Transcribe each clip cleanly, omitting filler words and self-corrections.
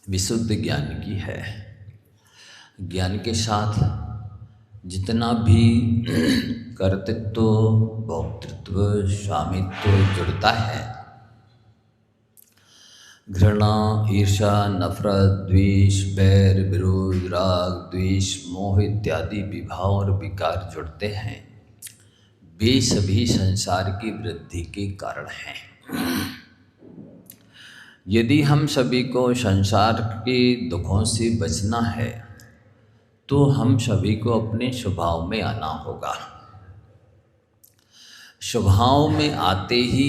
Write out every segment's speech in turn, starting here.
विशुद्ध ज्ञान की है। ज्ञान के साथ जितना भी कर्तृत्व, भोक्तृत्व, स्वामित्व जुड़ता है, घृणा, ईर्ष्या, नफरत, द्वेष, बैर, विरोध, राग, द्वेष, मोह इत्यादि विभाव और विकार जुड़ते हैं, वे सभी संसार की वृद्धि के कारण हैं। यदि हम सभी को संसार के दुखों से बचना है तो हम सभी को अपने स्वभाव में आना होगा। स्वभाव में आते ही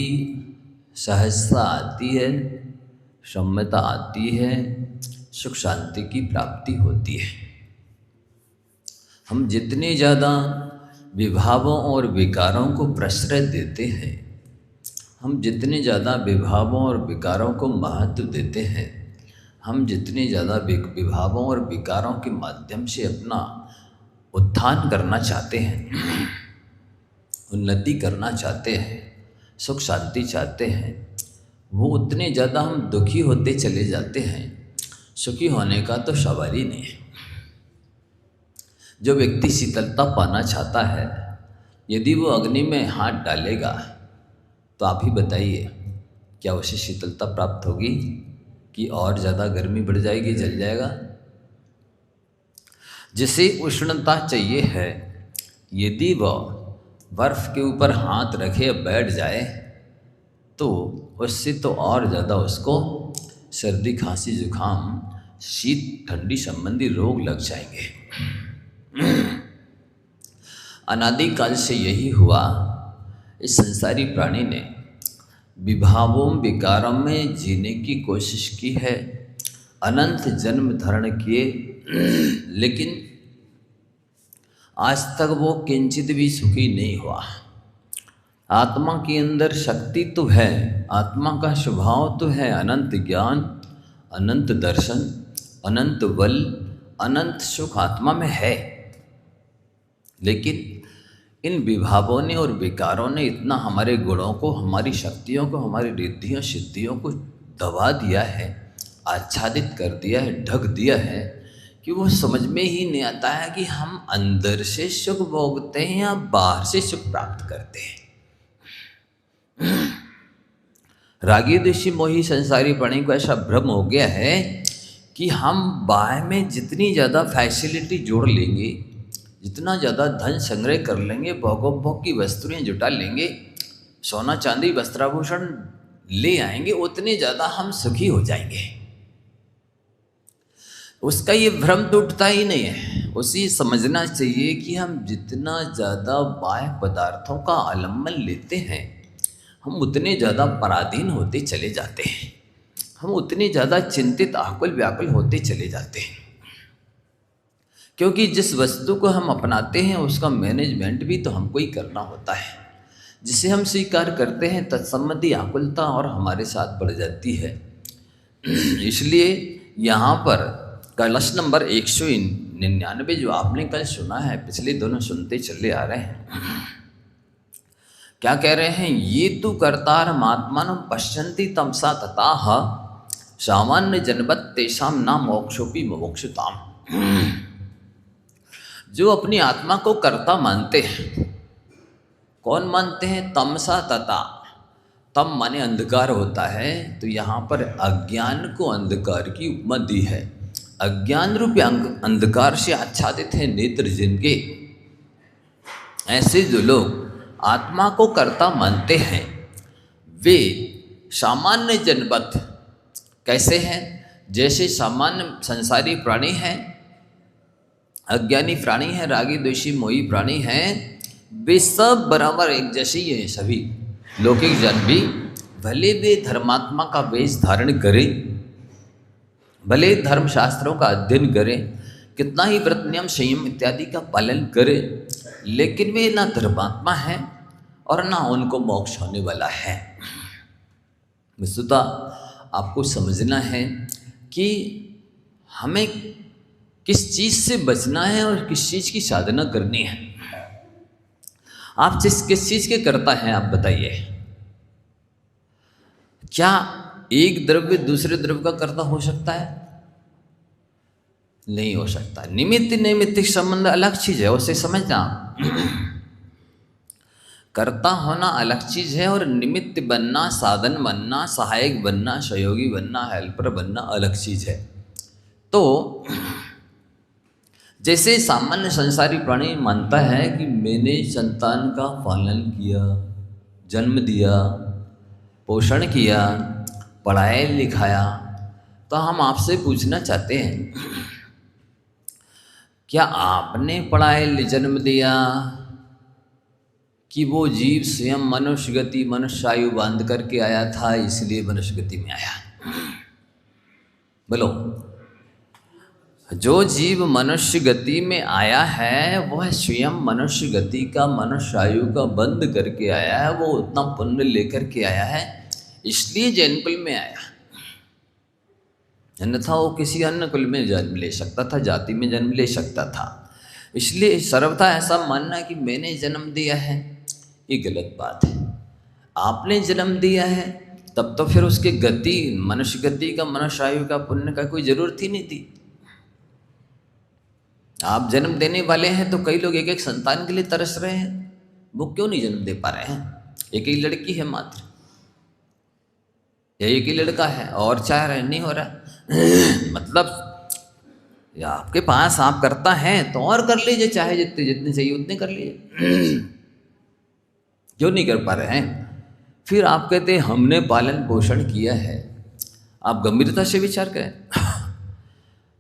सहजता आती है, सम्यता आती है, सुख शांति की प्राप्ति होती है। हम जितने ज़्यादा विभावों और विकारों को प्रश्रय देते हैं, हम जितने ज़्यादा विभावों और विकारों को महत्व देते हैं, हम जितने ज़्यादा विभावों और विकारों के माध्यम से अपना उत्थान करना चाहते हैं, उन्नति करना चाहते हैं, सुख शांति चाहते हैं, वो उतने ज़्यादा हम दुखी होते चले जाते हैं। सुखी होने का तो सवाल ही नहीं है। जो व्यक्ति शीतलता पाना चाहता है, यदि वो अग्नि में हाथ डालेगा तो आप ही बताइए, क्या उसे शीतलता प्राप्त होगी कि और ज़्यादा गर्मी बढ़ जाएगी, जल जाएगा? जिसे उष्णता चाहिए है, यदि वह बर्फ़ के ऊपर हाथ रखे बैठ जाए तो उससे तो और ज़्यादा उसको सर्दी, खांसी, जुकाम, शीत ठंडी संबंधी रोग लग जाएंगे। अनादिकाल से यही हुआ। इस संसारी प्राणी ने विभावों विकारों में जीने की कोशिश की है, अनंत जन्म धारण किए, लेकिन आज तक वो किंचित भी सुखी नहीं हुआ। आत्मा के अंदर शक्ति तो है, आत्मा का स्वभाव तो है अनंत ज्ञान, अनंत दर्शन, अनंत बल, अनंत सुख आत्मा में है, लेकिन इन विभावों ने और विकारों ने इतना हमारे गुणों को, हमारी शक्तियों को, हमारी रिद्धियों सिद्धियों को दबा दिया है, आच्छादित कर दिया है, ढक दिया है कि वो समझ में ही नहीं आता है कि हम अंदर से सुख भोगते हैं या बाहर से सुख प्राप्त करते हैं। रागी द्वेषी मोही संसारी प्राणी को ऐसा भ्रम हो गया है कि हम बाहर में जितनी ज़्यादा फैसिलिटी जोड़ लेंगे, जितना ज़्यादा धन संग्रह कर लेंगे, भोगोपभोग की वस्तुएं जुटा लेंगे, सोना चांदी वस्त्राभूषण ले आएंगे, उतने ज़्यादा हम सुखी हो जाएंगे। उसका ये भ्रम टूटता ही नहीं है। उसे समझना चाहिए कि हम जितना ज़्यादा बाह्य पदार्थों का आलम्बन लेते हैं, हम उतने ज़्यादा पराधीन होते चले जाते हैं, हम उतने ज़्यादा चिंतित, आकुल व्याकुल होते चले जाते हैं। क्योंकि जिस वस्तु को हम अपनाते हैं उसका मैनेजमेंट भी तो हमको ही करना होता है। जिसे हम स्वीकार करते हैं तत्संबंधी आकुलता और हमारे साथ बढ़ जाती है। इसलिए यहाँ पर कलश नंबर 199 जो आपने कल सुना है, पिछले दोनों सुनते चले आ रहे हैं, क्या कह रहे हैं? ये तु कर्तार आत्मानं पश्यन्ति तमसा तताह सामान्य जनवत् तेषां न मोक्षोपि मुमुक्षुताम्। जो अपनी आत्मा को कर्ता मानते हैं, कौन मानते हैं? तमसा तता। तम माने अंधकार होता है, तो यहाँ पर अज्ञान को अंधकार की उपमा दी है। अज्ञान रूपी अंधकार से आच्छादित है नेत्र जिनके, ऐसे जो लोग आत्मा को कर्ता मानते हैं, वे सामान्य जनवत् कैसे हैं? जैसे सामान्य संसारी प्राणी हैं, अज्ञानी प्राणी हैं, रागी द्वेषी मोही प्राणी हैं, वे सब बराबर एक जैसे ही हैं। सभी लौकिक जन भी भले वे धर्मात्मा का वेश धारण करें, भले धर्मशास्त्रों का अध्ययन करें, कितना ही व्रत नियम संयम इत्यादि का पालन करें, लेकिन वे ना धर्मात्मा हैं और ना उनको मोक्ष होने वाला है। वस्तुतः आपको समझना है कि हमें किस चीज़ से बचना है और किस चीज़ की साधना करनी है। आप किस चीज़ के करता हैं, आप बताइए। क्या एक द्रव्य दूसरे द्रव्य का कर्ता हो सकता है? नहीं हो सकता। निमित्त नैमित्तिक संबंध अलग चीज है, उसे समझना। कर्ता होना अलग चीज है और निमित्त बनना, साधन बनना, सहायक बनना, सहयोगी बनना, हेल्पर बनना अलग चीज है। तो जैसे सामान्य संसारी प्राणी मानता है कि मैंने संतान का पालन किया, जन्म दिया, पोषण किया, पढ़ाया लिखाया, तो हम आपसे पूछना चाहते हैं, क्या आपने पढ़ाया जन्म दिया कि वो जीव स्वयं मनुष्य गति मनुष्य आयु बांध करके आया था इसलिए मनुष्य गति में आया? बोलो। जो जीव मनुष्य गति में आया है वह स्वयं मनुष्य गति का मनुष्य आयु का बंद करके आया है, वो उतना पुण्य लेकर के आया है, इसलिए जैन कुल में आया। अन्यथा वो किसी अन्य कुल में जन्म ले सकता था, जाति में जन्म ले सकता था। इसलिए सर्वथा ऐसा मानना कि मैंने जन्म दिया है ये गलत बात है। आपने जन्म दिया है तब तो फिर उसके गति मनुष्य गति का मनुष्य आयु का पुण्य का कोई जरूरत ही नहीं थी। आप जन्म देने वाले हैं तो कई लोग एक एक संतान के लिए तरस रहे हैं, वो क्यों नहीं जन्म दे पा रहे हैं? एक ही लड़की है मात्र या एक ही लड़का है और चाह रहे नहीं हो रहा मतलब या आपके पास आप करता है तो और कर लीजिए, चाहे जितने जितने चाहिए उतने कर लीजिए। क्यों नहीं कर पा रहे हैं? फिर आप कहते हैं हमने पालन पोषण किया है। आप गंभीरता से विचार करें,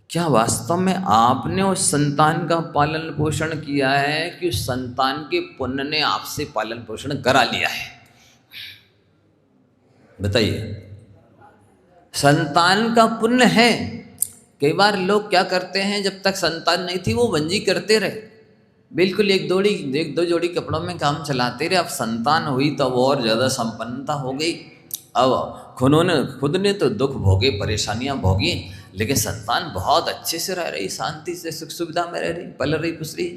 क्या वास्तव में आपने उस संतान का पालन पोषण किया है कि उस संतान के पुण्य ने आपसे पालन पोषण करा लिया है? बताइए। संतान का पुण्य है। कई बार लोग क्या करते हैं, जब तक संतान नहीं थी वो वंजी करते रहे, बिल्कुल एक दो जोड़ी कपड़ों में काम चलाते रहे। अब संतान हुई तो वो और ज़्यादा संपन्नता हो गई। अब खुद ने तो दुख भोगे, परेशानियां भोगी, लेकिन संतान बहुत अच्छे से रह रही, शांति से सुख सुविधा में रह रही, पल रही, पुस रही।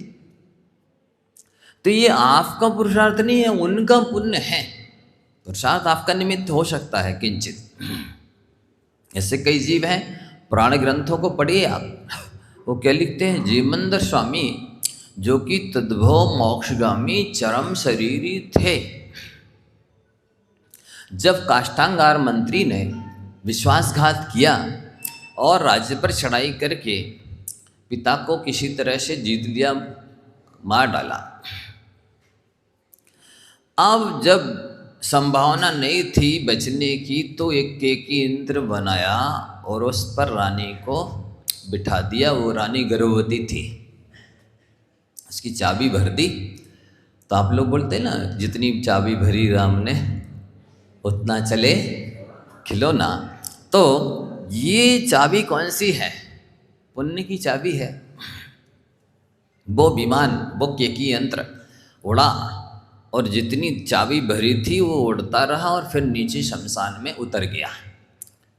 तो ये आपका पुरुषार्थ नहीं है, उनका पुण्य है। पुरुषार्थ आपका निमित्त हो सकता है किंचित। ऐसे कई जीव हैं, पुराण ग्रंथों को पढ़िए आप, वो क्या लिखते हैं? जीवमंदर स्वामी जो कि तद्भव मोक्षगामी चरम शरीरी थे, जब काष्ठांगार मंत्री ने विश्वासघात किया और राज्य पर चढ़ाई करके पिता को किसी तरह से जीत लिया, मार डाला। अब जब संभावना नहीं थी बचने की तो एक केकी यंत्र बनाया और उस पर रानी को बिठा दिया। वो रानी गर्भवती थी, उसकी चाबी भर दी। तो आप लोग बोलते हैं ना, जितनी चाबी भरी राम ने उतना चले खिलौना। तो ये चाबी कौन सी है? पुण्य की चाबी है। वो विमान, वो केकी यंत्र उड़ा और जितनी चाबी भरी थी वो उड़ता रहा और फिर नीचे शमशान में उतर गया,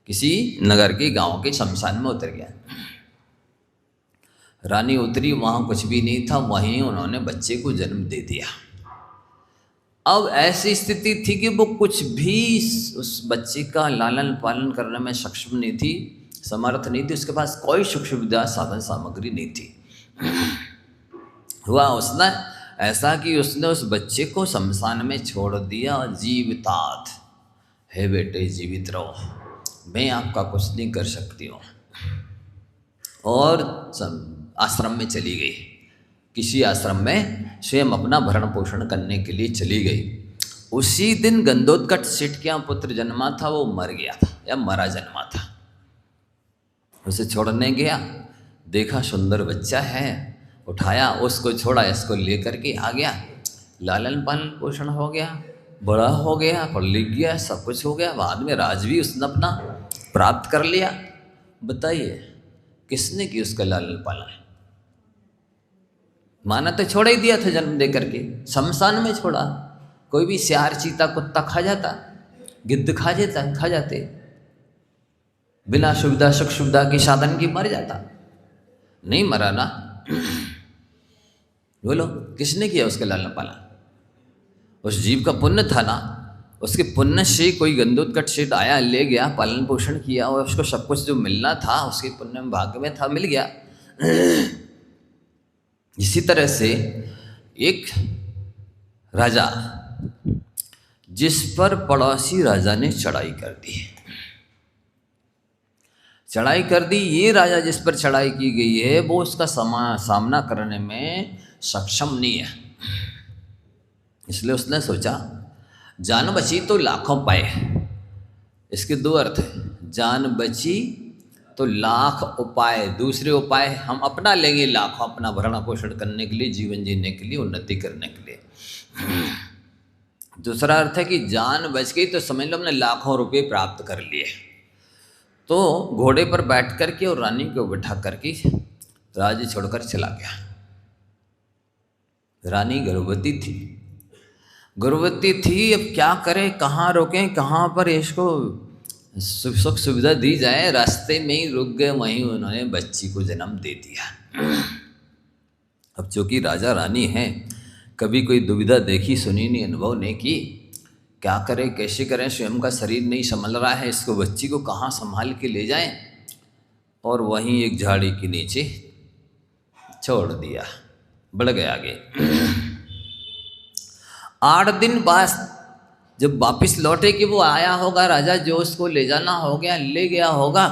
किसी नगर के गांव के शमशान में उतर गया। रानी उतरी, वहाँ कुछ भी नहीं था, वहीं उन्होंने बच्चे को जन्म दे दिया। अब ऐसी स्थिति थी कि वो कुछ भी उस बच्चे का लालन पालन करने में सक्षम नहीं थी, समर्थ नहीं थी, उसके पास कोई सुख सुविधा साधन सामग्री नहीं थी। हुआ उसने ऐसा कि उसने उस बच्चे को शमशान में छोड़ दिया। जीवितात है बेटे, जीवित रहो, मैं आपका कुछ नहीं कर सकती हूँ। और आश्रम में चली गई, किसी आश्रम में स्वयं अपना भरण पोषण करने के लिए चली गई। उसी दिन गंधोत्कच सेठ के यहाँ पुत्र जन्मा था, वो मर गया था या मरा जन्मा था। उसे छोड़ने गया, देखा सुंदर बच्चा है, उठाया, उसको छोड़ा, इसको लेकर के आ गया। लालन पालन पोषण हो गया, बड़ा हो गया, पढ़ लिख गया, सब कुछ हो गया। बाद में राज भी उसने अपना प्राप्त कर लिया। बताइए किसने की उसका लालन पालन? माना तो छोड़ ही दिया था जन्म दे करके, शमशान में छोड़ा। कोई भी सियार, चीता, कुत्ता खा जाता, गिद्ध खा जाते, बिना सुविधा सुख सुविधा के साधन की मर जाता। नहीं मरा ना। बोलो किसने किया उसका लालन पालन? उस जीव का पुण्य था ना, उसके पुण्य से कोई गंधोत्कट सेठ आया, ले गया, पालन पोषण किया और उसको सब कुछ जो मिलना था उसके पुण्य में भाग्य में था, मिल गया। इसी तरह से एक राजा जिस पर पड़ोसी राजा ने चढ़ाई कर दी, चढ़ाई कर दी, ये राजा जिस पर चढ़ाई की गई है वो उसका सामना करने में सक्षम नहीं है। इसलिए उसने सोचा जान बची तो लाखों पाए। इसके दो अर्थ हैं, जान बची तो लाख उपाय, दूसरे उपाय हम अपना लेंगे लाखों, अपना भरण पोषण करने के लिए, जीवन जीने के लिए, उन्नति करने के लिए। दूसरा अर्थ है कि जान बच गई तो समझ लो हमने लाखों रुपए प्राप्त कर लिए। तो घोड़े पर बैठ कर के और रानी को बिठा करके राज्य छोड़कर चला गया। रानी गर्भवती थी, गर्भवती थी, अब क्या करे, कहाँ रोकें, कहाँ पर इसको सुख सुविधा दी जाए। रास्ते में ही रुक गए, वहीं उन्होंने बच्ची को जन्म दे दिया। अब चूंकि राजा रानी हैं, कभी कोई दुविधा देखी सुनी नहीं, अनुभव नहीं की, क्या करें कैसे करें, स्वयं का शरीर नहीं संभल रहा है, इसको बच्ची को कहाँ संभाल के ले जाएं, और वहीं एक झाड़ी के नीचे छोड़ दिया, बढ़ गया आगे। 8 दिन बाद जब वापिस लौटे कि वो आया होगा राजा, जो उसको ले जाना हो गया, ले गया होगा,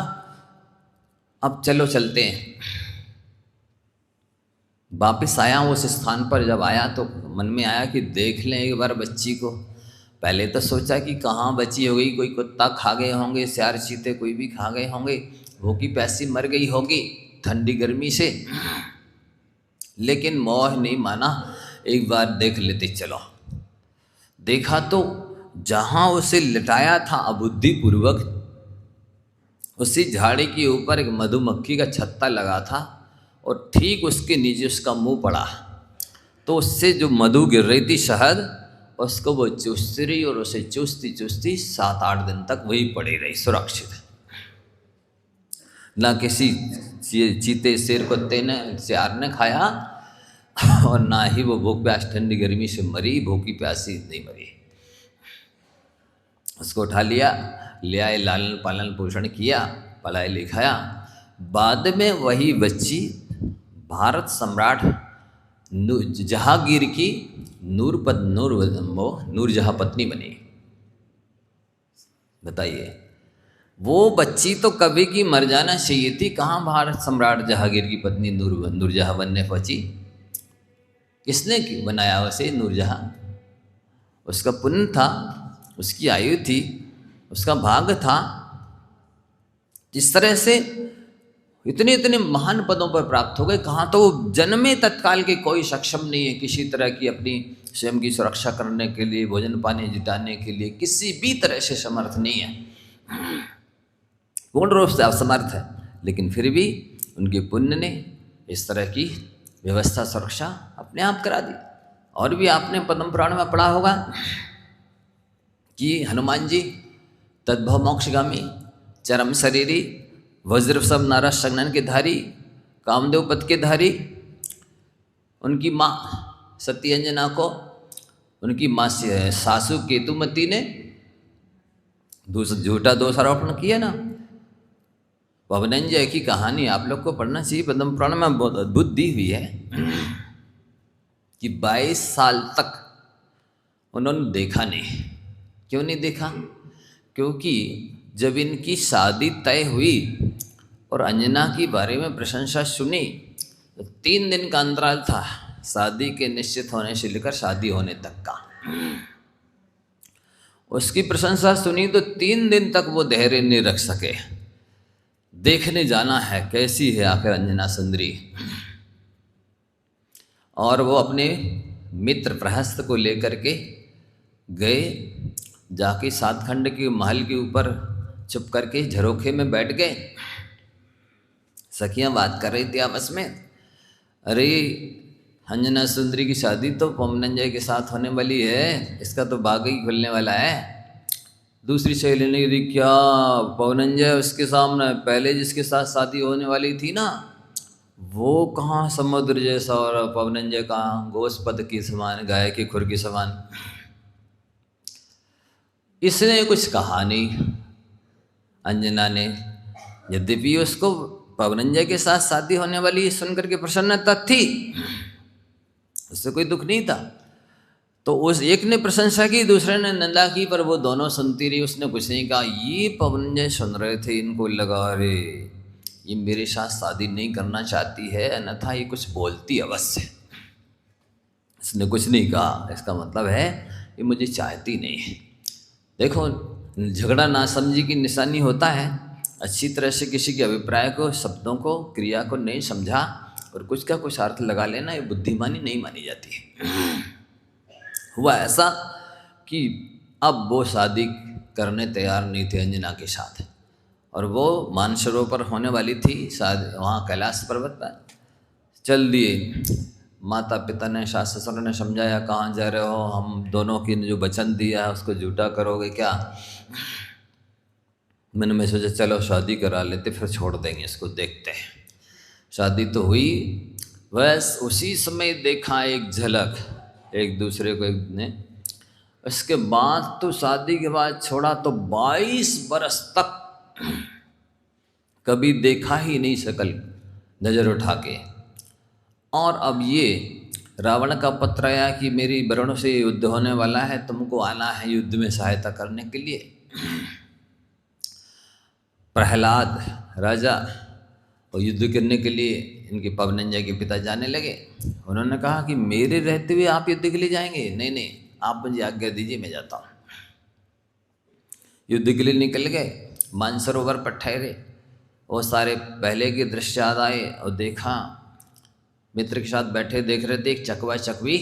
अब चलो चलते हैं। वापिस आया उस स्थान पर, जब आया तो मन में आया कि देख लें एक बार बच्ची को। पहले तो सोचा कि कहाँ बची होगी, कोई कुत्ता खा गए होंगे, सियार चीते कोई भी खा गए होंगे, भूखी प्यासी मर गई होगी ठंडी गर्मी से, लेकिन मोह नहीं माना, एक बार देख लेते चलो। देखा तो जहाँ उसे लिटाया था अबुद्धिपूर्वक, उसी झाड़ी के ऊपर एक मधुमक्खी का छत्ता लगा था और ठीक उसके नीचे उसका मुंह पड़ा, तो उससे जो मधु गिर रही थी शहद, उसको वो चूसती रही और उसे चूसती चूसती 7-8 दिन तक वही पड़ी रही सुरक्षित। ना किसी चीते शेर कुत्ते ने सियार ने खाया और ना ही वो भूख प्यास ठंडी गर्मी से मरी, भूखी प्यासी नहीं मरी। उसको उठा लिया, ले आए, लालन पालन पोषण किया, पढ़ाई लिखाया। बाद में वही बच्ची भारत सम्राट जहांगीर की नूरजहां पत्नी बनी। बताइए, वो बच्ची तो कभी की मर जाना चाहिए थी, कहाँ भारत सम्राट जहांगीर की पत्नी नूरजहां बनने पहुंची। किसने बनाया उसे नूरजहां? उसका पुण्य था, उसकी आयु थी, उसका भाग्य था। जिस तरह से इतने इतने महान पदों पर प्राप्त हो गए, कहाँ तो वो जन्मे तत्काल के कोई सक्षम नहीं है किसी तरह की अपनी स्वयं की सुरक्षा करने के लिए, भोजन पानी जुटाने के लिए किसी भी तरह से समर्थ नहीं है, पूर्ण रूप से असमर्थ है। लेकिन फिर भी उनके पुण्य ने इस तरह की व्यवस्था सुरक्षा अपने आप करा दी। और भी आपने पद्म पुराण में पढ़ा होगा कि हनुमान जी तद्भव मोक्षगामी चरम शरीरी वज्र सब नारा संगनन के धारी कामदेव पद के धारी, उनकी माँ सत्यंजना को उनकी माँ सासू केतुमती ने झूठा दोषारोपण किया ना। पवनंजय की कहानी आप लोग को पढ़ना चाहिए, पद्म पुराण में बहुत अद्भुत दी हुई है कि 22 साल तक उन्होंने देखा नहीं। क्यों नहीं देखा? क्योंकि जब इनकी शादी तय हुई और अंजना के बारे में प्रशंसा सुनी तो 3 दिन का अंतराल था शादी के निश्चित होने से लेकर शादी होने तक का। उसकी प्रशंसा सुनी तो 3 दिन तक वो धैर्य नहीं रख सके, देखने जाना है कैसी है आखिर अंजना सुंदरी। और वो अपने मित्र प्रहस्त को लेकर के गए, जाके 7 खंड के महल के ऊपर चुप करके झरोखे में बैठ गए। सखियां बात कर रही थी आपस में, अरे अंजना सुंदरी की शादी तो पवनंजय के साथ होने वाली है, इसका तो भाग्य ही खुलने वाला है। दूसरी सहेली ने कही, क्या पवनंजय उसके सामने पहले जिसके साथ शादी होने वाली थी ना, वो कहाँ समुद्र जैसा और पवनंजय कहाँ गोस्पद के समान, गाय के खुर के समान। इसने कुछ कहा नहीं अंजना ने, यद्यपि उसको पवनंजय के साथ शादी होने वाली सुनकर के प्रसन्नता थी, उससे कोई दुख नहीं था। तो उस एक ने प्रशंसा की, दूसरे ने निंदा की, पर वो दोनों सुनती रही, उसने कुछ नहीं कहा। ये पवनंजय सुन रहे थे, इनको लगा अरे ये मेरे साथ शादी नहीं करना चाहती है, अन्यथा ये कुछ बोलती अवश्य। इसने कुछ नहीं कहा, इसका मतलब है ये मुझे चाहती नहीं है। देखो, झगड़ा नासमझी की निशानी होता है। अच्छी तरह से किसी के अभिप्राय को, शब्दों को, क्रिया को नहीं समझा और कुछ का कुछ अर्थ लगा लेना, ये बुद्धिमानी नहीं मानी जाती है। हुआ ऐसा कि अब वो शादी करने तैयार नहीं थे अंजना के साथ, और वो मानसरोवर होने वाली थी शादी, वहाँ कैलाश पर्वत पर चल दिए। माता पिता ने, सास ससुर ने समझाया, कहाँ जा रहे हो, हम दोनों की जो वचन दिया है उसको झूठा करोगे क्या। मैंने मैं सोचा चलो शादी करा लेते, फिर छोड़ देंगे इसको, देखते हैं। शादी तो हुई, बस उसी समय देखा एक झलक एक दूसरे को एक ने। इसके बाद तो शादी के बाद छोड़ा तो 22 बरस तक कभी देखा ही नहीं शकल नज़र उठा के। और अब ये रावण का पत्र आया कि मेरी वरुण से युद्ध होने वाला है, तुमको आना है युद्ध में सहायता करने के लिए। प्रहलाद राजा और युद्ध करने के लिए इनके पवनंजय के पिता जाने लगे। उन्होंने कहा कि मेरे रहते हुए आप युद्ध के लिए जाएंगे? नहीं नहीं, आप मुझे आज्ञा दीजिए, मैं जाता हूँ। युद्ध के लिए निकल गए, मानसरोवर पर ठहरे। वो सारे पहले के दृश्य याद आए और देखा मित्र के साथ बैठे देख रहे थे, एक चकवा चकवी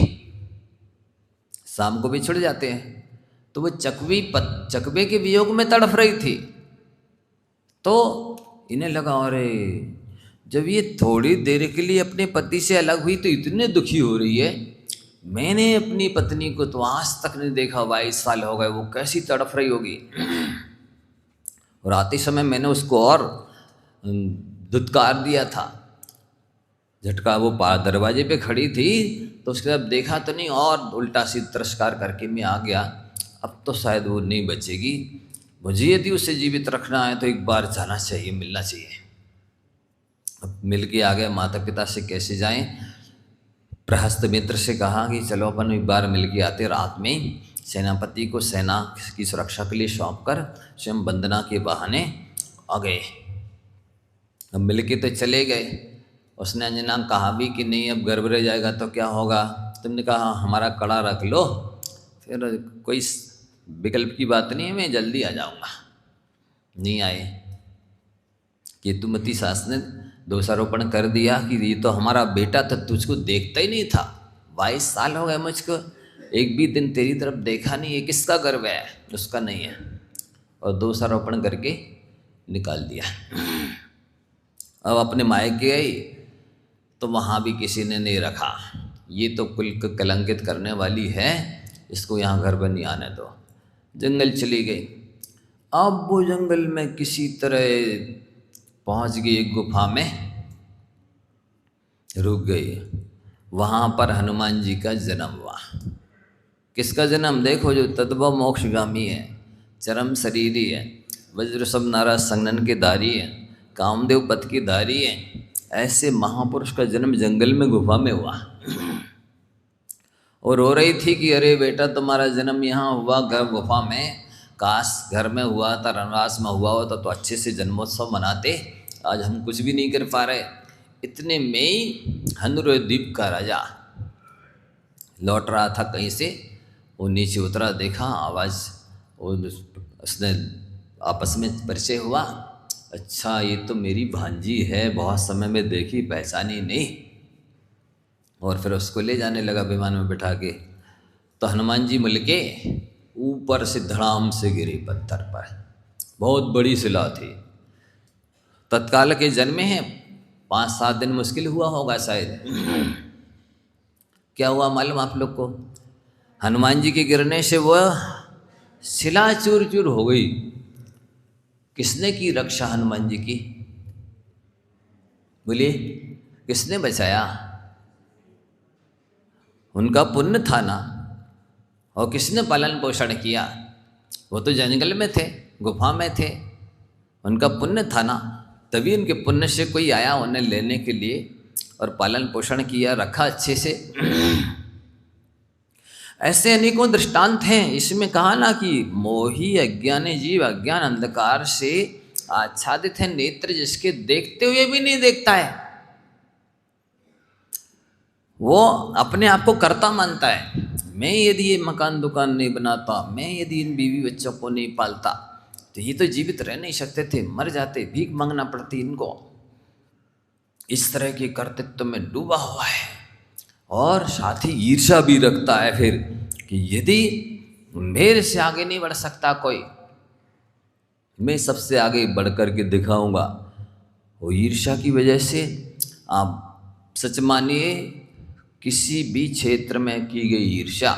शाम को भी छुड़ जाते हैं, तो वो चकवे के वियोग में तड़फ रही थी। तो इन्हें लगा अरे जब ये थोड़ी देर के लिए अपने पति से अलग हुई तो इतने दुखी हो रही है, मैंने अपनी पत्नी को तो आज तक नहीं देखा, 22 साल हो गए, वो कैसी तड़फ रही होगी। और आते समय मैंने उसको और धुतकार दिया था, झटका। वो दरवाजे पे खड़ी थी तो उसके बाद देखा तो नहीं, और उल्टा सी तिरस्कार करके मैं आ गया। अब तो शायद वो नहीं बचेगी, मुझे यदि उसे जीवित रखना है तो एक बार जाना चाहिए, मिलना चाहिए। अब मिल के आ गए, माता पिता से कैसे जाएं। प्रहस्त मित्र से कहा कि चलो अपन एक बार मिल के आते। रात में सेनापति को सेना की सुरक्षा के लिए सौंप कर स्वयं वंदना के बहाने आ गए। अब मिल के तो चले गए। उसने अंजना कहा भी कि नहीं अब गर्भ रह जाएगा तो क्या होगा। तुमने कहा हमारा कड़ा रख लो, फिर कोई विकल्प की बात नहीं है, मैं जल्दी आ जाऊंगा। नहीं आए। केतुमती सास ने दोषारोपण कर दिया कि ये तो हमारा बेटा था, तुझको देखता ही नहीं था, 22 साल हो गए मुझको, एक भी दिन तेरी तरफ देखा नहीं, ये किसका गर्व है? उसका नहीं है। और दोषारोपण करके निकाल दिया। अब अपने मायके गई तो वहाँ भी किसी ने नहीं रखा, ये तो कुल को कलंकित करने वाली है, इसको यहाँ घर पर नहीं आने दो। जंगल चली गई। अब वो जंगल में किसी तरह पहुँच गई, एक गुफा में रुक गई। वहाँ पर हनुमान जी का जन्म हुआ। किसका जन्म? देखो, जो तद्भव मोक्षगामी है, चरम शरीरी है, वज्र सब नारा संगनन के धारी है, कामदेव पथ की धारी है, ऐसे महापुरुष का जन्म जंगल में गुफा में हुआ। और रो रही थी कि अरे बेटा तुम्हारा जन्म यहाँ हुआ घर गुफा में, काश घर में हुआ था, रनवास में हुआ होता तो अच्छे से जन्मोत्सव मनाते, आज हम कुछ भी नहीं कर पा रहे। इतने में ही हनुद्वीप का राजा लौट रहा था कहीं से, वो नीचे उतरा, देखा आवाज़, उसने आपस में परिचय हुआ, अच्छा ये तो मेरी भांजी है, बहुत समय में देखी पहचानी नहीं। और फिर उसको ले जाने लगा विमान में बिठा के। तो हनुमान जी मिल के ऊपर से धड़ाम से गिरी पत्थर पर, बहुत बड़ी शिला थी, तत्काल के जन्मे हैं, 5-7 दिन मुश्किल हुआ होगा शायद। क्या हुआ मालूम आप लोग को? हनुमान जी के गिरने से वह शिला चूर चूर हो गई। किसने की रक्षा हनुमान जी की? बोलिए, किसने बचाया? उनका पुण्य था ना। और किसने पालन पोषण किया? वो तो जंगल में थे, गुफा में थे, उनका पुण्य था ना, तभी उनके पुण्य से कोई आया उन्हें लेने के लिए और पालन पोषण किया, रखा अच्छे से। ऐसे अनेकों दृष्टांत हैं। इसमें कहा ना कि मोही अज्ञानी जीव अज्ञान अंधकार से आच्छादित है नेत्र जिसके देखते हुए भी नहीं देखता है, वो अपने आप को कर्ता मानता है। मैं यदि ये मकान दुकान नहीं बनाता, मैं यदि इन बीवी बच्चों को नहीं पालता, तो ये तो जीवित रह नहीं सकते थे, मर जाते, भीख मांगना पड़ती इनको। इस तरह के कर्तृत्व में डूबा हुआ है और साथ ही ईर्ष्या भी रखता है फिर कि यदि मेरे से आगे नहीं बढ़ सकता कोई, मैं सबसे आगे बढ़ कर के दिखाऊंगा। वो ईर्ष्या की वजह से आप सच मानिए, किसी भी क्षेत्र में की गई ईर्ष्या,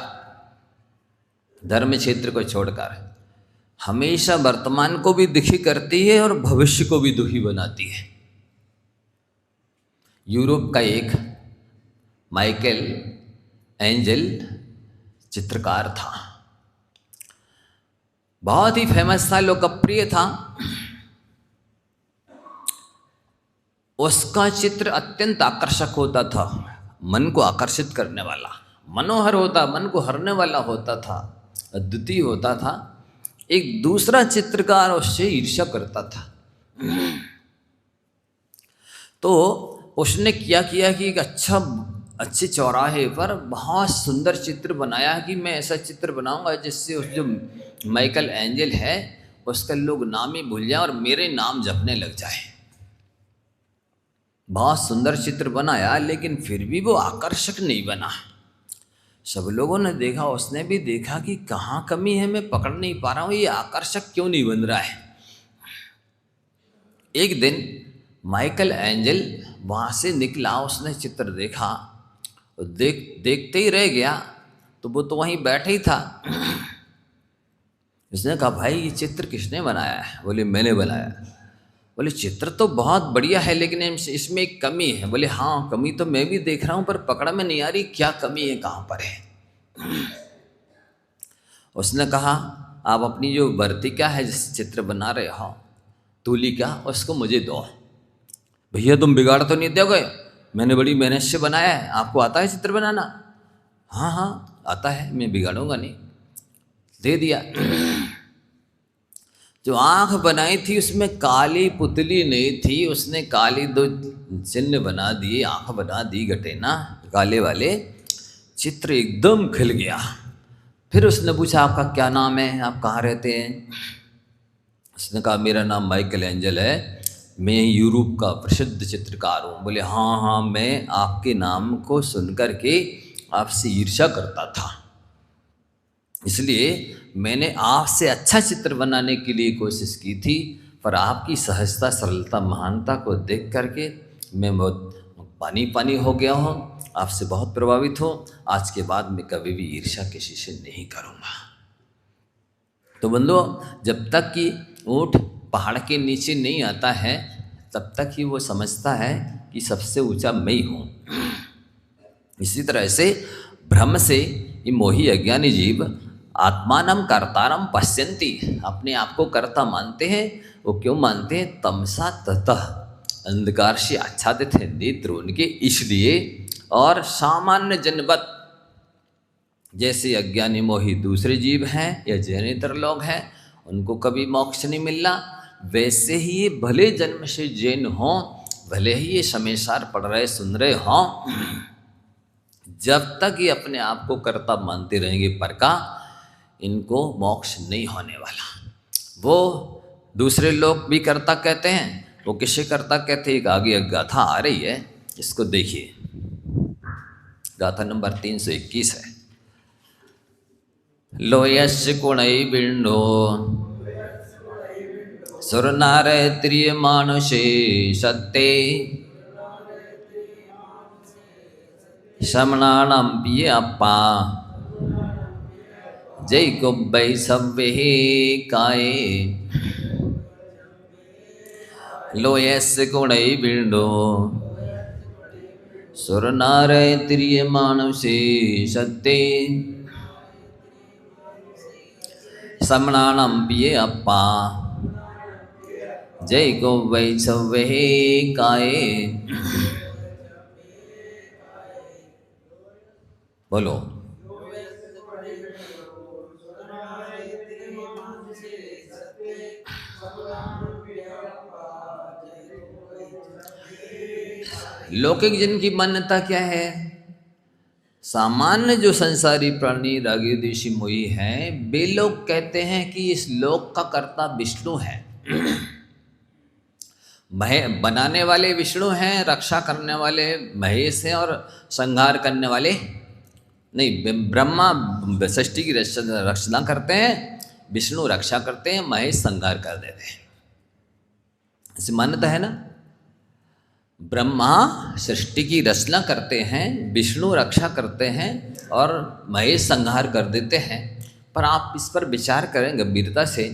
धर्म क्षेत्र को छोड़कर, हमेशा वर्तमान को भी दुखी करती है और भविष्य को भी दुखी बनाती है। यूरोप का एक माइकल एंजल चित्रकार था, बहुत ही फेमस था, लोकप्रिय था। उसका चित्र अत्यंत आकर्षक होता था, मन को आकर्षित करने वाला, मनोहर होता, मन को हरने वाला होता था, अद्वितीय होता था। एक दूसरा चित्रकार उससे ईर्ष्या करता था, तो उसने क्या किया कि एक अच्छे चौराहे पर बहुत सुंदर चित्र बनाया कि मैं ऐसा चित्र बनाऊंगा जिससे उस जो माइकल एंजल है उसका लोग नाम ही भूल जाए और मेरे नाम जपने लग जाए। बहुत सुंदर चित्र बनाया, लेकिन फिर भी वो आकर्षक नहीं बना। सब लोगों ने देखा, उसने भी देखा कि कहाँ कमी है, मैं पकड़ नहीं पा रहा हूँ, ये आकर्षक क्यों नहीं बन रहा है। एक दिन माइकल एंजल वहाँ से निकला, उसने चित्र देखा, देखते ही रह गया, तो वो तो वहीं बैठे ही था। उसने कहा, भाई ये चित्र किसने बनाया है? बोले मैंने बनाया। बोले चित्र तो बहुत बढ़िया है, लेकिन इसमें एक कमी है। बोले हाँ, कमी तो मैं भी देख रहा हूँ, पर पकड़ में नहीं आ रही, क्या कमी है, कहाँ पर है। उसने कहा, आप अपनी जो वर्तिका है जिस चित्र बना रहे हो, तूलिका, उसको मुझे दो। भैया तुम बिगाड़ तो नहीं दोगे? मैंने बड़ी मेहनत से बनाया है, आपको आता है चित्र बनाना? हाँ हाँ आता है, मैं बिगाड़ूंगा नहीं। दे दिया। जो आंख बनाई थी उसमें काली पुतली नहीं थी, उसने काली दो चिन्ह बना दिए, आंख बना दी गटेना काले वाले। चित्र एकदम खिल गया। फिर उसने पूछा, आपका क्या नाम है, आप कहाँ रहते हैं? उसने कहा, मेरा नाम माइकल एंजल है, मैं यूरोप का प्रसिद्ध चित्रकार हूँ। बोले हाँ हाँ, मैं आपके नाम को सुनकर के आपसे ईर्ष्या करता था, इसलिए मैंने आपसे अच्छा चित्र बनाने के लिए कोशिश की थी, पर आपकी सहजता, सरलता, महानता को देख करके मैं बहुत पानी पानी हो गया हूँ, आपसे बहुत प्रभावित हूँ। आज के बाद मैं कभी भी ईर्ष्या किसी से नहीं करूँगा। तो बंधुओं, जब तक कि ऊँट पहाड़ के नीचे नहीं आता है, तब तक ही वो समझता है कि सबसे ऊंचा मैं ही हूँ। इसी तरह से भ्रम से ये मोही अज्ञानी जीव आत्मानम कर्तारम पश्यन्ति, अपने आप को कर्ता मानते हैं। वो क्यों मानते हैं? तमसा ततः, अंधकार से आच्छादित है नेत्र उनके, इसलिए। और सामान्य जनवत, जैसे अज्ञानी मोही दूसरे जीव हैं या जैनेतर लोग हैं, उनको कभी मोक्ष नहीं मिलना, वैसे ही ये भले जन्म से जैन हों, भले ही ये समेसार पढ़ रहे सुन रहे हों, जब तक ये अपने आप को कर्ता मानते रहेंगे पर का, इनको मोक्ष नहीं होने वाला। वो दूसरे लोग भी कर्ता कहते हैं, वो किसे कर्ता कहते हैं? एक आगे गाथा आ रही है, इसको देखिए। गाथा नंबर 321 है। लोयस्य कुणै बिंडो सुरनार त्रिय मानुषे सत्ते श्रमणानां पिये अप्पा जय कुब्बै सव्वे काये। लोयस्य कुणै बिंडो सुरनार त्रिय मानुषे सत्ते समणाणम पिए अप्पा जय गो वैष्णवे काये। बोलो। लौकिक जन की मान्यता क्या है? सामान्य जो संसारी प्राणी रागी देशी मोही हैं, वे लोग कहते हैं कि इस लोक का कर्ता विष्णु है। बनाने वाले विष्णु हैं, रक्षा करने वाले महेश हैं, और संहार करने वाले नहीं, ब्रह्मा सृष्टि की रचना करते हैं, विष्णु रक्षा करते हैं, महेश संहार कर देते हैं। ऐसी मान्यता है ना। ब्रह्मा सृष्टि की रचना करते हैं, विष्णु रक्षा करते हैं और महेश संहार कर देते हैं। पर आप इस पर विचार करें गंभीरता से।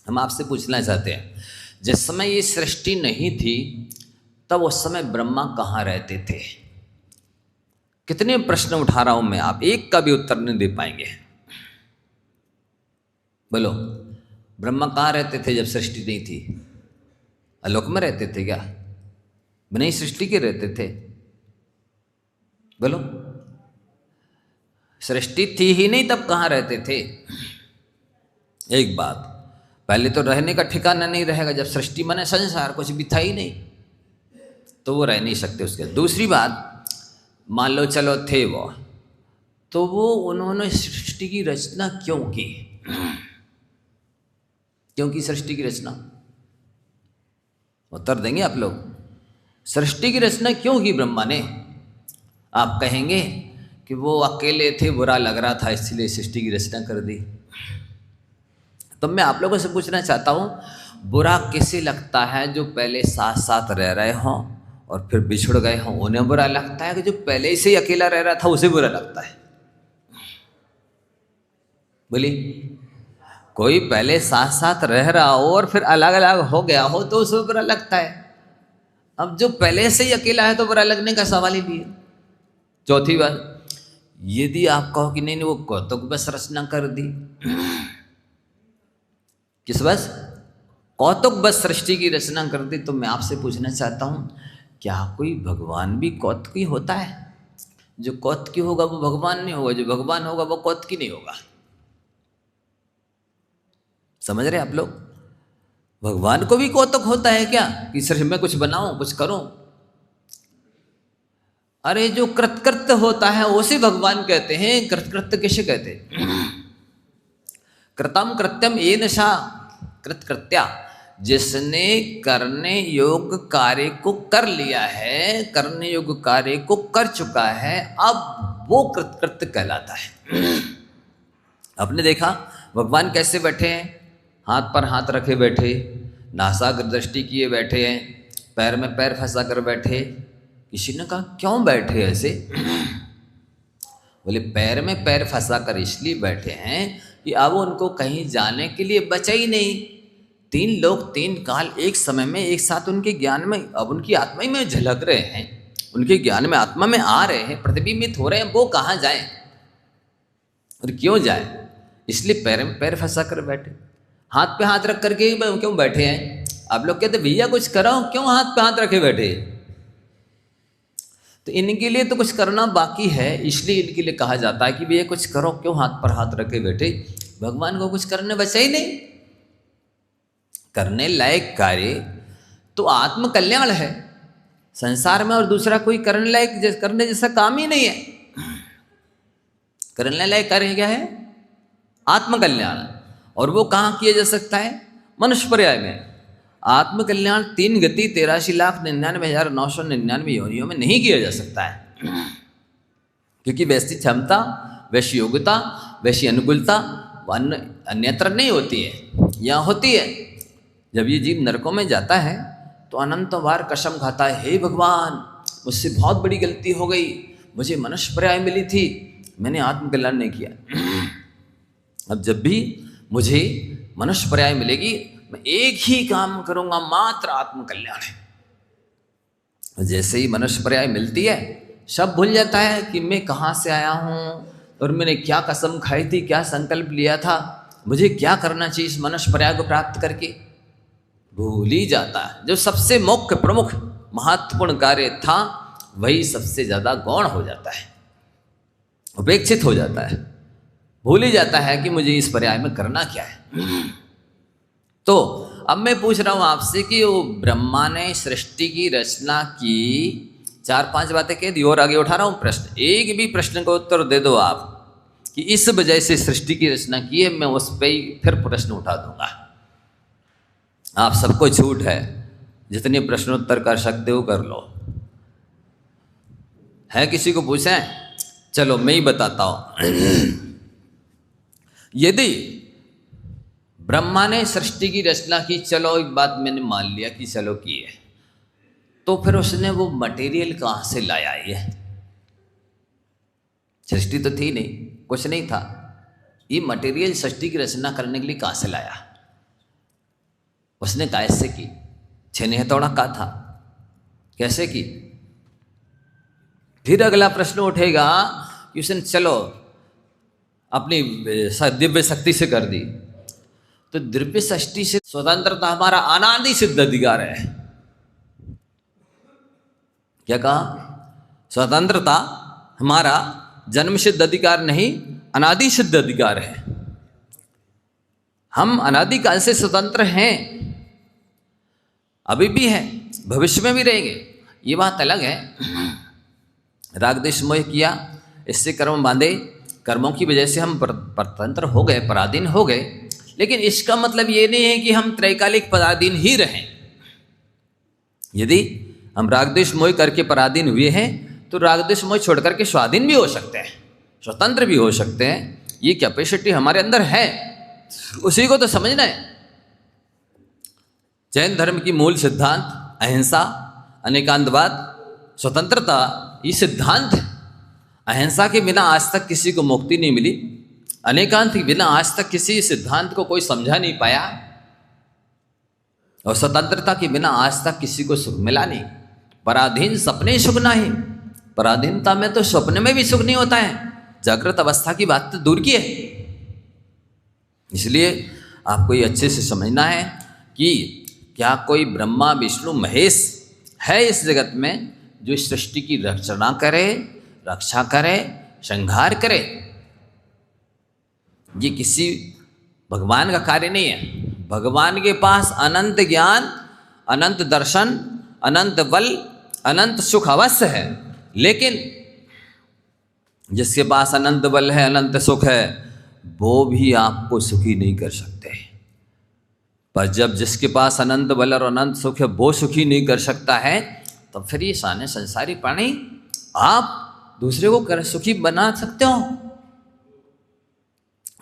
हम आपसे पूछना चाहते हैं, जिस समय ये सृष्टि नहीं थी तब उस समय ब्रह्मा कहाँ रहते थे? कितने प्रश्न उठा रहा हूं मैं, आप एक का भी उत्तर नहीं दे पाएंगे। बोलो, ब्रह्मा कहाँ रहते थे जब सृष्टि नहीं थी? आलोक में रहते थे क्या? बिना सृष्टि के रहते थे? बोलो, सृष्टि थी ही नहीं तब कहाँ रहते थे? एक बात, पहले तो रहने का ठिकाना नहीं रहेगा। जब सृष्टि माने संसार, कुछ भी था ही नहीं तो वो रह नहीं सकते उसके। दूसरी बात, मान लो चलो थे वो, तो वो उन्होंने सृष्टि की रचना क्यों की? क्यों की सृष्टि की रचना? उत्तर देंगे आप लोग। सृष्टि की रचना क्यों की ब्रह्मा ने? आप कहेंगे कि वो अकेले थे, बुरा लग रहा था, इसलिए सृष्टि की रचना कर दी। तो मैं आप लोगों से पूछना चाहता हूँ, बुरा किसे लगता है? जो पहले साथ साथ रह रहे हों और फिर बिछुड़ गए हों, उन्हें बुरा लगता है, कि जो पहले से ही अकेला रह रहा था उसे बुरा लगता है? बोली, कोई पहले साथ साथ रह रहा हो और फिर अलग अलग हो गया हो तो उसे बुरा लगता है। अब जो पहले से ही अकेला है तो बुरा लगने का सवाल ही नहीं है। चौथी बात, यदि आप कहो कि नहीं वो कौतुक बस रचना कर दी, किस बस? कौतुक बस सृष्टि की रचना कर दी, तो मैं आपसे पूछना चाहता हूं, क्या कोई भगवान भी कौतुकी होता है? जो कौतुकी होगा वो भगवान नहीं होगा, जो भगवान होगा वो कौतुकी नहीं होगा। समझ रहे आप लोग? भगवान को भी कौतुक होता है क्या कि सिर्फ मैं कुछ बनाऊं, कुछ करूं? अरे जो कृतकृत्य होता है उसे भगवान कहते हैं। कृतकृत्य किसे कहते हैं? कृतम कृत्यम ये नशा कृतकृत्या, जिसने करने योग्य कार्य को कर लिया है, करने योग्य कार्य को कर चुका है, अब वो कृतकृत्य कहलाता है। आपने देखा भगवान कैसे बैठे हैं? हाथ पर हाथ रखे बैठे, नासाग्र दृष्टि किए बैठे हैं, पैर में पैर फंसा कर बैठे। किसी ने कहा क्यों बैठे ऐसे? बोले पैर में पैर फंसा कर इसलिए बैठे हैं कि अब उनको कहीं जाने के लिए बचा ही नहीं। 3 लोग 3 काल एक समय में एक साथ उनके ज्ञान में, अब उनकी आत्मा में झलक रहे हैं, उनके ज्ञान में आत्मा में आ रहे हैं, प्रतिबिंबित हो रहे हैं। वो कहाँ जाए और क्यों जाए? इसलिए पैर में पैर फंसा कर बैठे, हाथ पे हाथ रख करके क्यों बैठे हैं? आप लोग कहते भैया कुछ करो, क्यों हाथ पे हाथ रखे बैठे? तो इनके लिए तो कुछ करना बाकी है, इसलिए इनके लिए कहा जाता है कि भैया कुछ करो, क्यों हाथ पर हाथ रखे बैठे? भगवान को कुछ करने बचा ही नहीं। करने लायक कार्य तो आत्म कल्याण है संसार में, और दूसरा कोई करने लायक करने जैसा काम ही नहीं है। करने लायक कार्य क्या है? आत्म कल्याण। और वो कहाँ किया जा सकता है? मनुष्य पर्याय में। आत्म कल्याण 3 गति 83,99,999 योनियों में नहीं किया जा सकता है, क्योंकि वैसी क्षमता, वैसी योग्यता, वैसी अनुकूलता अन्यत्र नहीं होती है। यहाँ होती है। जब ये जीव नरकों में जाता है तो अनंत बार कसम खाता है, हे भगवान मुझसे बहुत बड़ी गलती हो गई, मुझे मनुष्य पर्याय मिली थी, मैंने आत्म कल्याण नहीं किया। अब जब भी मुझे मनुष्य पर्याय मिलेगी मैं एक ही काम करूंगा, मात्र आत्म कल्याण है। जैसे ही मनुष्य पर्याय मिलती है सब भूल जाता है कि मैं कहाँ से आया हूँ, और मैंने क्या कसम खाई थी, क्या संकल्प लिया था, मुझे क्या करना चाहिए इस मनुष्य पर्याय को प्राप्त करके, भूल ही जाता है। जो सबसे मुख्य प्रमुख महत्वपूर्ण कार्य था वही सबसे ज़्यादा गौण हो जाता है, उपेक्षित हो जाता है, भूल ही जाता है कि मुझे इस पर्याय में करना क्या है। तो अब मैं पूछ रहा हूँ आपसे कि वो ब्रह्मा ने सृष्टि की रचना की, 4-5 बातें कह दी और आगे उठा रहा हूँ प्रश्न, एक भी प्रश्न का उत्तर दे दो आप कि इस वजह से सृष्टि की रचना की है, मैं उस पर ही फिर प्रश्न उठा दूंगा। आप सबको छूट है, जितने प्रश्नोत्तर कर सकते हो कर लो। है किसी को पूछें? चलो मैं ही बताता हूं। यदि ब्रह्मा ने सृष्टि की रचना की, चलो एक बात मैंने मान लिया कि चलो की है, तो फिर उसने वो मटेरियल कहां से लाया? ये सृष्टि तो थी नहीं, कुछ नहीं था, ये मटेरियल सृष्टि की रचना करने के लिए कहां से लाया? उसने कैसे की? छेने हथौड़ा का था, कैसे की? फिर अगला प्रश्न उठेगा कि उसने चलो अपनी दिव्य शक्ति से कर दी, तो दिव्य शक्ति से स्वतंत्रता हमारा अनादि सिद्ध अधिकार है। क्या कहा? स्वतंत्रता हमारा जन्म सिद्ध अधिकार नहीं, अनादि सिद्ध अधिकार है। हम अनादिकाल से स्वतंत्र हैं, अभी भी हैं, भविष्य में भी रहेंगे, ये बात अलग है। राग द्वेष मोह किया, इससे कर्म बांधे, कर्मों की वजह से हम परतंत्र हो गए, पराधीन हो गए, लेकिन इसका मतलब ये नहीं है कि हम त्रैकालिक पराधीन ही रहें। यदि हम राग द्वेष मोह करके पराधीन हुए हैं तो राग द्वेष मोह छोड़ करके स्वाधीन भी हो सकते हैं, स्वतंत्र भी हो सकते हैं। ये कैपेसिटी हमारे अंदर है, उसी को तो समझना है। जैन धर्म की मूल सिद्धांत अहिंसा, अनेकांतवाद, स्वतंत्रता, ये सिद्धांत है। अहिंसा के बिना आज तक किसी को मुक्ति नहीं मिली, अनेकांत के बिना आज तक किसी सिद्धांत को कोई समझा नहीं पाया, और स्वतंत्रता के बिना आज तक किसी को सुख मिला नहीं। पराधीन सपने सुख नहीं, पराधीनता में तो स्वप्न में भी सुख नहीं होता है, जागृत अवस्था की बात तो दूर की है। इसलिए आपको ये अच्छे से समझना है कि क्या कोई ब्रह्मा विष्णु महेश है इस जगत में जो सृष्टि की रचना करे, रक्षा करे, संहार करे? ये किसी भगवान का कार्य नहीं है। भगवान के पास अनंत ज्ञान, अनंत दर्शन, अनंत बल, अनंत सुख अवश्य है, लेकिन जिसके पास अनंत बल है, अनंत सुख है, वो भी आपको सुखी नहीं कर सकते। पर जब जिसके पास अनंत बल और अनंत सुख है वो सुखी नहीं कर सकता है, तो फिर ये सारे संसारी प्राणी आप दूसरे को सुखी बना सकते हो,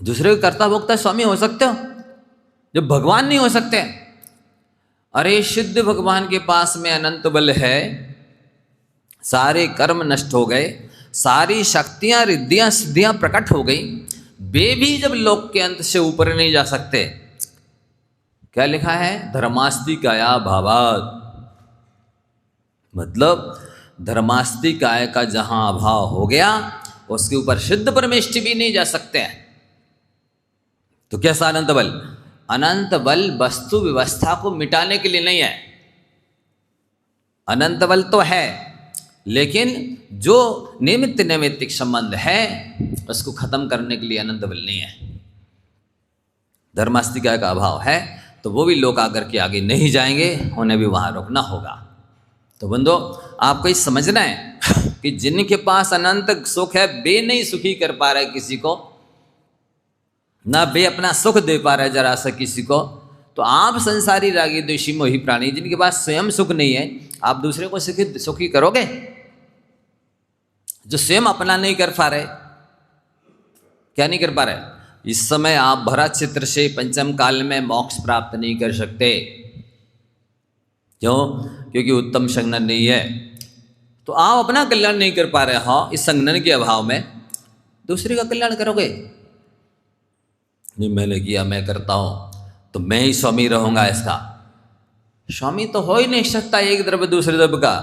दूसरे को कर्ता भोक्ता स्वामी हो सकते हो, जब भगवान नहीं हो सकते। अरे शुद्ध भगवान के पास में अनंत बल है, सारे कर्म नष्ट हो गए, सारी शक्तियां रिद्धियां सिद्धियां प्रकट हो गई, वे भी जब लोक के अंत से ऊपर नहीं जा सकते। क्या लिखा है? धर्मास्ति काया भावात्, मतलब धर्मास्ति काय का जहां अभाव हो गया उसके ऊपर सिद्ध परमेष्टि भी नहीं जा सकते हैं। तो कैसा अनंत बल? अनंत बल वस्तु व्यवस्था को मिटाने के लिए नहीं है। अनंत बल तो है, लेकिन जो निमित्त नैमित्तिक संबंध है उसको खत्म करने के लिए अनंत बल नहीं है। धर्मास्तिका का अभाव है तो वो भी लोग आकर के आगे नहीं जाएंगे, उन्हें भी वहां रुकना होगा। तो बंदो, आपको ये समझना है कि जिनके पास अनंत सुख है वे नहीं सुखी कर पा रहे किसी को, ना वे अपना सुख दे पा रहे जरा सा किसी को। तो आप संसारी रागी द्वेषी मोही प्राणी जिनके पास स्वयं सुख नहीं है, आप दूसरे को सुखी करोगे? जो स्वयं अपना नहीं कर पा रहे, क्या नहीं कर पा रहे? इस समय आप भरत चित्र से पंचम काल में मोक्ष प्राप्त नहीं कर सकते। क्यों? क्योंकि उत्तम संगठन नहीं है। तो आप अपना कल्याण नहीं कर पा रहे हो, इस संगठन के अभाव में दूसरे का कल्याण करोगे? नहीं, मैंने किया, मैं करता हूं तो मैं ही स्वामी रहूंगा इसका। स्वामी तो हो ही नहीं सकता एक द्रव्य दूसरे द्रव्य का।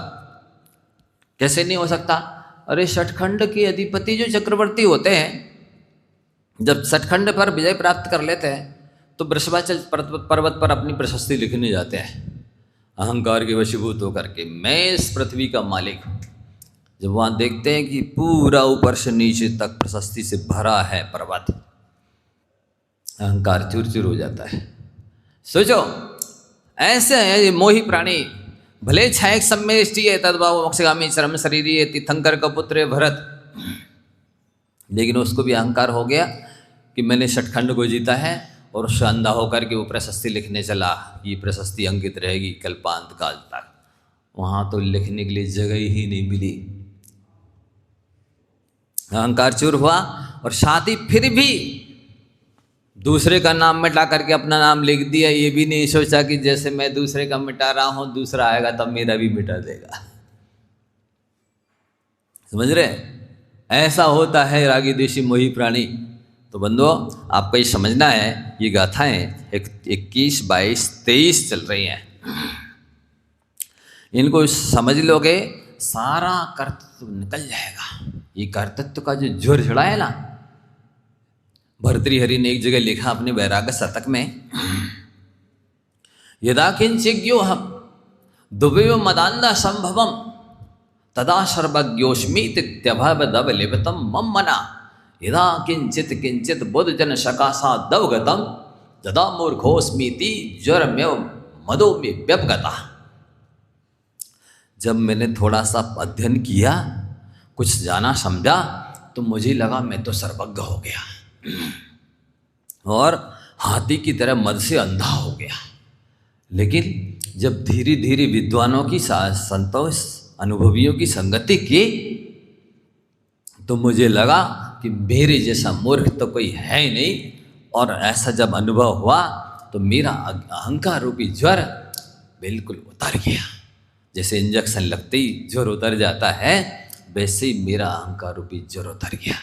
कैसे नहीं हो सकता? अरे सचखंड के अधिपति जो चक्रवर्ती होते हैं, जब सचखंड पर विजय प्राप्त कर लेते हैं तो वृषभाचल पर्वत पर अपनी प्रशस्ति लिखने जाते हैं, अहंकार के वशीभूत होकर के, मैं इस पृथ्वी का मालिक हूँ। जब वहाँ देखते हैं कि पूरा ऊपर से नीचे तक प्रशस्ति से भरा है पर्वत, अहंकार चूर चूर हो जाता है। सोचो, ऐसे है ये मोही प्राणी, भले छायक सम्मेष्टि है तद्भाव मोक्षगामी चरम शरीरी है तीर्थंकर का पुत्र भरत, लेकिन उसको भी अहंकार हो गया कि मैंने सचखंड को जीता है, और उससे अंधा होकर के वो प्रशस्ति लिखने चला, ये प्रशस्ति अंकित रहेगी कल्पांत काल तक। वहाँ तो लिखने के लिए जगह ही नहीं मिली, अहंकार चूर हुआ। और साथ ही फिर भी दूसरे का नाम मिटा करके अपना नाम लिख दिया, ये भी नहीं सोचा कि जैसे मैं दूसरे का मिटा रहा हूँ दूसरा आएगा तब मेरा भी मिटा देगा। समझ रहे, ऐसा होता है रागी देशी मोही प्राणी। तो बंधुओं, आपको ये समझना है, ये गाथाएं 21, 22, 23 चल रही हैं, इनको समझ लोगे सारा कर्तृत्व निकल जाएगा। ये कर्तृत्व का जो जोर झड़ा है ना, भर्तृहरि ने एक जगह लिखा अपने वैराग्य शतक में, यदा किंचिज्ञो हम दुर्विव मदान्धा संभवम तदा सर्वज्ञोस्मीत्यभवदवलिप्तं मम मना, यदा किंचित किंचित बुद्धजन सकाशा दवगतम तदा मूर्खोस्मीति ज्वरमेव मदो में व्यपगता। जब मैंने थोड़ा सा अध्ययन किया, कुछ जाना समझा, तो मुझे लगा मैं तो सर्वज्ञ हो गया और हाथी की तरह मद से अंधा हो गया। लेकिन जब धीरे धीरे विद्वानों की संतों अनुभवियों की संगति की तो मुझे लगा कि मेरे जैसा मूर्ख तो कोई है ही नहीं। और ऐसा जब अनुभव हुआ तो मेरा अहंकार रूपी ज्वर बिल्कुल उतर गया। जैसे इंजेक्शन लगते ही ज्वर उतर जाता है, वैसे ही मेरा अहंकार रूपी ज्वर उतर गया।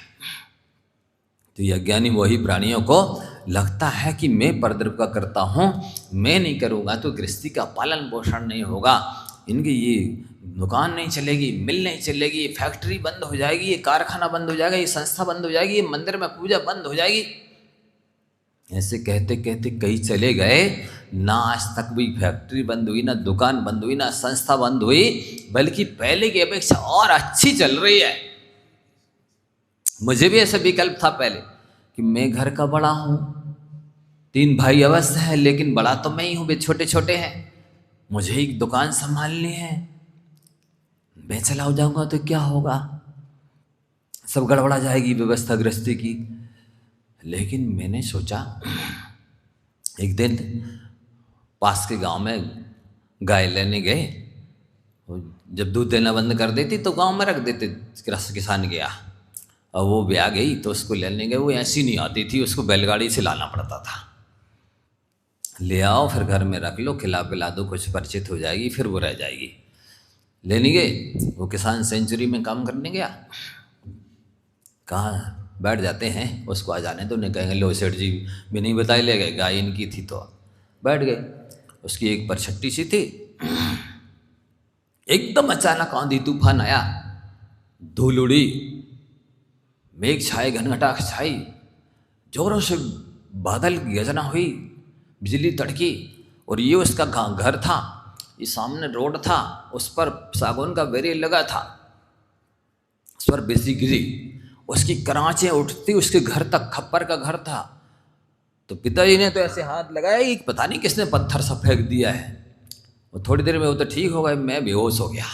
तो ये अज्ञानी वही प्राणियों को लगता है कि मैं परद्रव्य का करता हूँ, मैं नहीं करूँगा तो गृहस्थी का पालन पोषण नहीं होगा, इनकी ये दुकान नहीं चलेगी, मिल नहीं चलेगी, ये फैक्ट्री बंद हो जाएगी, ये कारखाना बंद हो जाएगा, ये संस्था बंद हो जाएगी, ये मंदिर में पूजा बंद हो जाएगी। ऐसे कहते कहते कई चले गए, ना आज तक भी फैक्ट्री बंद हुई, ना दुकान बंद हुई, ना संस्था बंद हुई, बल्कि पहले की अपेक्षा और अच्छी चल रही है। मुझे भी ऐसा विकल्प था पहले कि मैं घर का बड़ा हूँ, 3 भाई अवश्य है, लेकिन बड़ा तो मैं ही हूँ, वे छोटे छोटे हैं, मुझे एक दुकान संभालनी है, मैं चला हो जाऊंगा तो क्या होगा, सब गड़बड़ा जाएगी व्यवस्था गृहस्थी की। लेकिन मैंने सोचा, एक दिन पास के गांव में गाय लेने गए, जब दूध देना बंद कर देती तो गांव में रख देते, किसान गया और वो ब्याह गई तो उसको लेने गए, वो ऐसी नहीं आती थी, उसको बैलगाड़ी से लाना पड़ता था। ले आओ, फिर घर में रख लो, खिला पिला दो, कुछ परिचित हो जाएगी, फिर वो रह जाएगी। लेने गए, वो किसान सेंचुरी में काम करने गया, कहाँ बैठ जाते हैं, उसको आ जाने तो नहीं कहेंगे, लो सेठ जी भी नहीं बताए, ले गए, गाय इनकी थी तो बैठ गए। उसकी एक परछट्टी सी थी, एकदम अचानक आंधी तूफान आया, धूल उड़ी, मेघ छाए, घनघटा छाई, जोरों से बादल की गर्जना हुई, बिजली तड़की, और ये उसका घर था, ये सामने रोड था, उस पर सागौन का बेरी लगा था, उस पर बिजली गिरी, उसकी करांचें उठती उसके घर तक, खप्पर का घर था। तो पिताजी ने तो ऐसे हाथ लगाया कि पता नहीं किसने पत्थर सा फेंक दिया है। वो थोड़ी देर में वो तो ठीक हो गए, मैं बेहोश हो गया।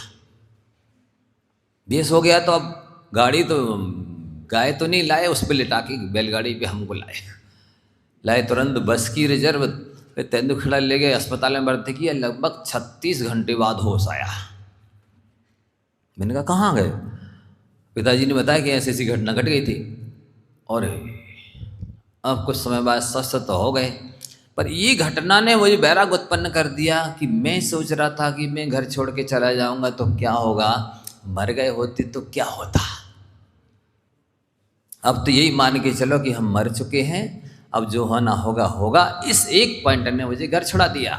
बेहोश हो गया तो अब गाड़ी तो गाय तो नहीं लाए, उस पर लिटा के बैलगाड़ी पे हमको लाए तुरंत बस की रिजर्व पे तेंदुखेड़ा ले गए, अस्पताल में भर्ती किया। लगभग 36 घंटे बाद होश आया। मैंने कहा कहाँ गए? पिताजी ने बताया कि ऐसी ऐसी घटना घट गई थी। और अब कुछ समय बाद स्वस्थ तो हो गए, पर ये घटना ने मुझे वैराग्य उत्पन्न कर दिया कि मैं सोच रहा था कि मैं घर छोड़ के चला जाऊंगा तो क्या होगा, मर गए होते तो क्या होता। अब तो यही मान के चलो कि हम मर चुके हैं, अब जो होना होगा होगा। इस एक पॉइंट ने मुझे घर छुड़ा दिया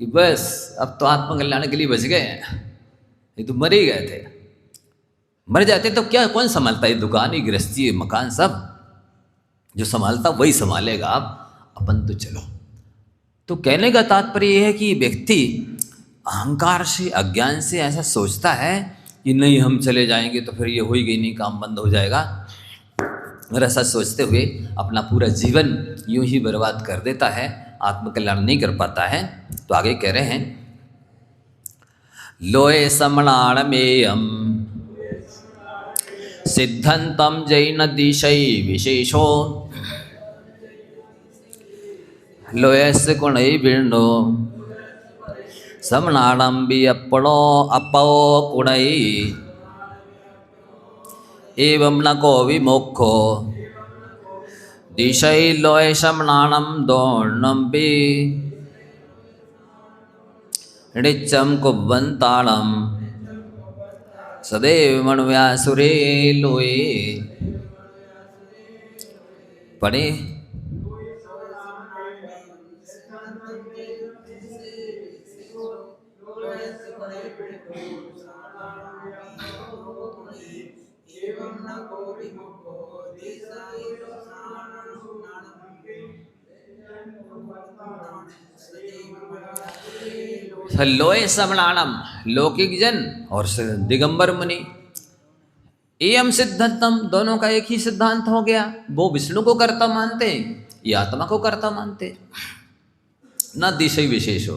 कि बस अब तो आत्मकल्याण के लिए बच गए हैं, ये तो मर ही गए थे। मर जाते तो क्या कौन संभालता है? दुकान ही, गृहस्थी, मकान, सब जो संभालता वही संभालेगा। आप अपन तो चलो। तो कहने का तात्पर्य यह है कि व्यक्ति अहंकार से, अज्ञान से ऐसा सोचता है कि नहीं हम चले जाएंगे तो फिर ये हो ही गई नहीं, काम बंद हो जाएगा, और ऐसा सोचते हुए अपना पूरा जीवन यूं ही बर्बाद कर देता है, आत्मकल्याण नहीं कर पाता है। तो आगे कह रहे हैं, लोए समणाणमेयम सिद्धंतम जैन दिशै विशेषो लोयस गुणै विष्णु समणाणम वियपणो अपो गुणै एवं न को विमोक्षो दिशै लोय समणाणम दोर्णम बि ऋचम कुबंताणम सदैव मणव्यासुरे लोए। पढ़े लोए समणाणम, लौकिक जन और दिगंबर मुनि, एयम सिद्धांतम, दोनों का एक ही सिद्धांत हो गया। वो विष्णु को कर्ता मानते, ये आत्मा को कर्ता मानते। न दिशा विशेष हो,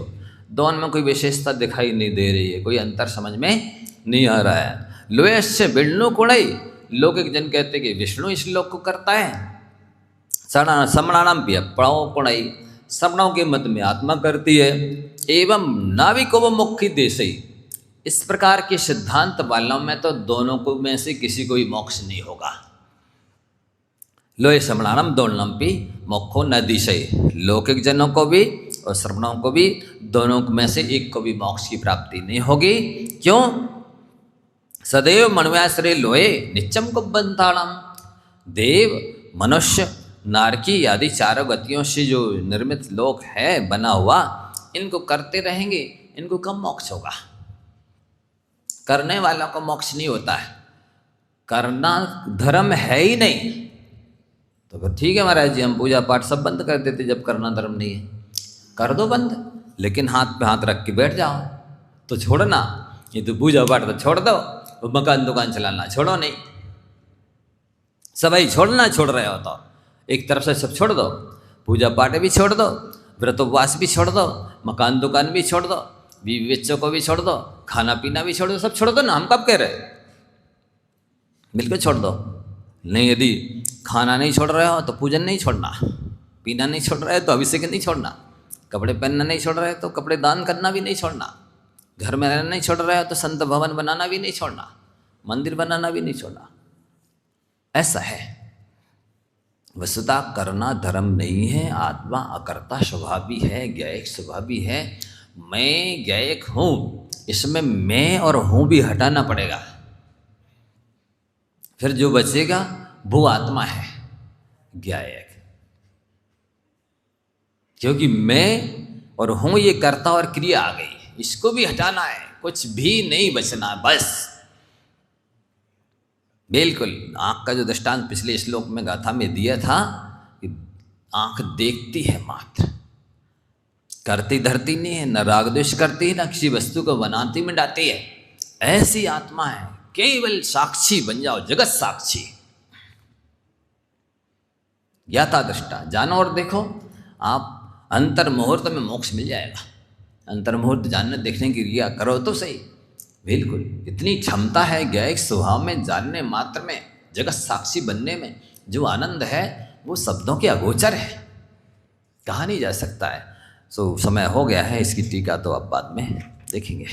दोनों में कोई विशेषता दिखाई नहीं दे रही है, कोई अंतर समझ में नहीं आ रहा है। लोयस्य विष्णु कुणई, लौकिक जन कहते कि विष्णु इस लोक को करता है। समणाणम भी पड़ो कुणई, समणों के मत में आत्मा करती है। एवं नाविको मुख्य देशई, इस प्रकार के सिद्धांत वालों में तो दोनों को में से किसी को भी मोक्ष नहीं होगा। लोए समणाणम दोलनम भी मोक्षो न दिशई, लौकिक जनों को भी और श्रवणों को भी, दोनों में से एक को भी मोक्ष की प्राप्ति नहीं होगी। क्यों? सदैव मणव्याश्रय लोए नित्यम कुबंताणम, देव, मनुष्य, नारकी आदि चारों गतियों से जो निर्मित लोक है बना हुआ, इनको करते रहेंगे, इनको कब मोक्ष होगा? करने वालों को मोक्ष नहीं होता है, करना धर्म है ही नहीं। तो फिर ठीक है महाराज जी, हम पूजा पाठ सब बंद कर देते जब करना धर्म नहीं है। कर दो बंद, लेकिन हाथ पे हाथ रख के बैठ जाओ तो छोड़ना। ये तो पूजा पाठ तो छोड़ दो, वो मकान दुकान चलाना छोड़ो नहीं। सभी छोड़ना छोड़ रहे हो तो एक तरफ से सब छोड़ दो, पूजा पाठ भी छोड़ दो, व्रत उपवास भी छोड़ दो, मकान दुकान भी छोड़ दो, बीवी बच्चों को भी छोड़ दो, खाना पीना भी छोड़ दो, सब छोड़ दो ना। हम कब कह रहे? बिल्कुल छोड़ दो। नहीं, यदि खाना नहीं छोड़ रहे हो तो पूजन नहीं छोड़ना, पीना नहीं छोड़ रहे हो तो अभिषेक नहीं छोड़ना, कपड़े पहनना नहीं छोड़ रहे हो तो कपड़े दान करना भी नहीं छोड़ना, घर में रहना नहीं छोड़ रहे हो तो संत भवन बनाना भी नहीं छोड़ना, मंदिर बनाना भी नहीं छोड़ना। ऐसा है। वस्तुतः करना धर्म नहीं है। आत्मा अकर्ता स्वभावी है, ज्ञेयक स्वभावी है। मैं ज्ञेयक हूँ, इसमें मैं और हूँ भी हटाना पड़ेगा, फिर जो बचेगा वो आत्मा है ज्ञेयक। क्योंकि मैं और हूँ ये कर्ता और क्रिया आ गई, इसको भी हटाना है, कुछ भी नहीं बचना बस। बिल्कुल आँख का जो दृष्टांत पिछले श्लोक में गाथा में दिया था कि आँख देखती है मात्र, करती धरती नहीं है, न राग द्वेष करती है, न किसी वस्तु को बनाती मिटाती है। ऐसी आत्मा है, केवल साक्षी बन जाओ, जगत साक्षी, ज्ञाता दृष्टा। जानो और देखो, आप अंतर मुहूर्त में मोक्ष मिल जाएगा। अंतर मुहूर्त जानने देखने की क्रिया करो तो सही। बिल्कुल इतनी क्षमता है ज्ञेयक स्वभाव में, जानने मात्र में, जगत साक्षी बनने में जो आनंद है वो शब्दों के अगोचर है, कहा नहीं जा सकता है। सो समय हो गया है, इसकी टीका तो अब बाद में देखेंगे।